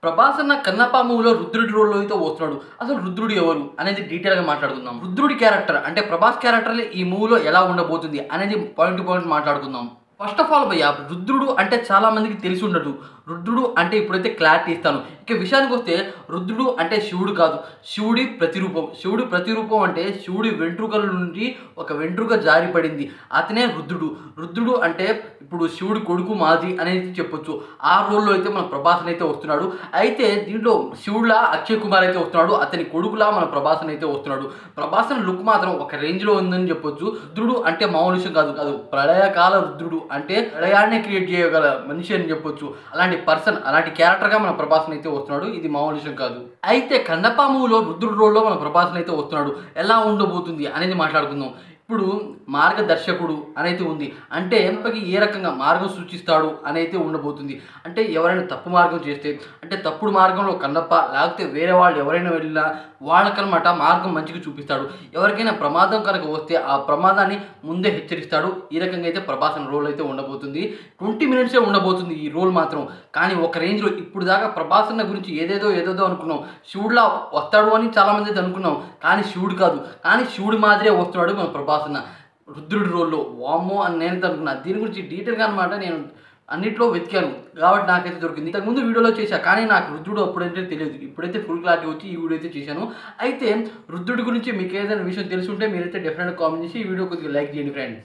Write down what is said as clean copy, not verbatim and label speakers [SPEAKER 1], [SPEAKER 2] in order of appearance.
[SPEAKER 1] ప్రభాస్ అన్న కన్నప్ప మూవీలో రుద్రుడి రోల్లో అయితే వస్తున్నాడు. అసలు రుద్రుడు ఎవరు అనేది డీటెయిల్‌గా మాట్లాడుకుందాం. రుద్రుడి క్యారెక్టర్ అంటే ప్రభాస్ క్యారెక్టర్ ఈ మూవీలో ఎలా ఉండబోతుంది అనేది పాయింట్ టు పాయింట్ మాట్లాడుకుందాం. ఫస్ట్ ఆఫ్ ఆల్ భయ్యా రుద్రుడు అంటే చాలా మందికి తెలిసి ఉండదు. రుద్రుడు అంటే ఇప్పుడైతే క్లారిటీ ఇస్తాను. ఇక విషయానికొస్తే రుద్రుడు అంటే శివుడు కాదు. శివుడి ప్రతిరూపం. శివుడి ప్రతిరూపం అంటే శివుడి వెంట్రుకల నుండి ఒక వెంట్రుక జారి పడింది. అతనే రుద్రుడు. రుద్రుడు అంటే ఇప్పుడు శివుడి కొడుకు మాది అనేది చెప్పొచ్చు. ఆ రోల్‌లో అయితే మన ప్రభాస్ అయితే వస్తున్నాడు. అయితే దీంట్లో శివుడిలా అక్షయ్ కుమార్ అయితే వస్తున్నాడు. అతని కొడుకులా మన ప్రభాస్ అయితే వస్తున్నాడు. ప్రభాస్ లుక్ మాత్రం ఒక రేంజ్‌లో ఉందని చెప్పొచ్చు. రుద్రుడు అంటే మామూలు విషయం కాదు. ప్రళయకాల రుద్రుడు అంటే ప్రళయాన్ని క్రియేట్ చేయగల మనిషి అని చెప్పొచ్చు. అలాంటి పర్సన్ అలాంటి క్యారెక్టర్‌గా మన ప్రభాస్ అయితే వస్తున్నాడు. ఇది మామూలు విషయం కాదు. అయితే కన్నప్ప మూవీలో రుద్రుడు రోల్‌లో మన ప్రభాస్ అయితే వస్తున్నాడు. ఎలా ఉండబోతుంది అనేది మాట్లాడుకుందాం. ఇప్పుడు మార్గదర్శకుడు అనైతే ఉంది. అంటే ఎంపకి ఏ రకంగా మార్గం సూచిస్తాడు అనైతే ఉండబోతుంది. అంటే ఎవరైనా తప్పు మార్గం చేస్తే అంటే తప్పుడు మార్గంలో కన్నప్ప లేకపోతే వేరే వాళ్ళు ఎవరైనా వెళ్ళినా వాళ్ళకనమాట మార్గం మంచిగా చూపిస్తాడు. ఎవరికైనా ప్రమాదం కనుక వస్తే ఆ ప్రమాదాన్ని ముందే హెచ్చరిస్తాడు. ఈ రకంగా అయితే ప్రభాస్ రోల్ అయితే ఉండబోతుంది. 20 మినిట్సే ఉండబోతుంది ఈ రోల్ మాత్రం. కానీ ఒక రేంజ్‌లో ఇప్పుడు దాకా ప్రభాస్ అన్న గురించి ఏదేదో అనుకున్నాం. శివుడిలా వస్తాడు అని చాలామంది అయితే అనుకున్నాం. కానీ శివుడు కాదు. కానీ శివుడి మాదిరే వస్తున్నాడు మన ప్రభాస్ అన్న. రుద్రుడి రోల్‌లో వామ్మో అని నేనైతే అనుకున్నా. దీని గురించి డీటెయిల్‌గా అనమాట నేను అన్నిట్లో వెతికాను. కాబట్టి నాకైతే దొరికింది. ఇంతకుముందు వీడియోలో చేశా. కానీ నాకు రుద్రుడు అప్పుడైతే తెలియదు. ఇప్పుడైతే ఫుల్ క్లారిటీ వచ్చి ఈ వీడియో అయితే చేశాను. అయితే రుద్రుడి గురించి మీకు ఏదైనా విషయం తెలిసి ఉంటే మీరైతే డెఫినెట్‌గా కామెంట్ చేసి ఈ వీడియో కొద్దిగా లైక్ చేయండి ఫ్రెండ్స్.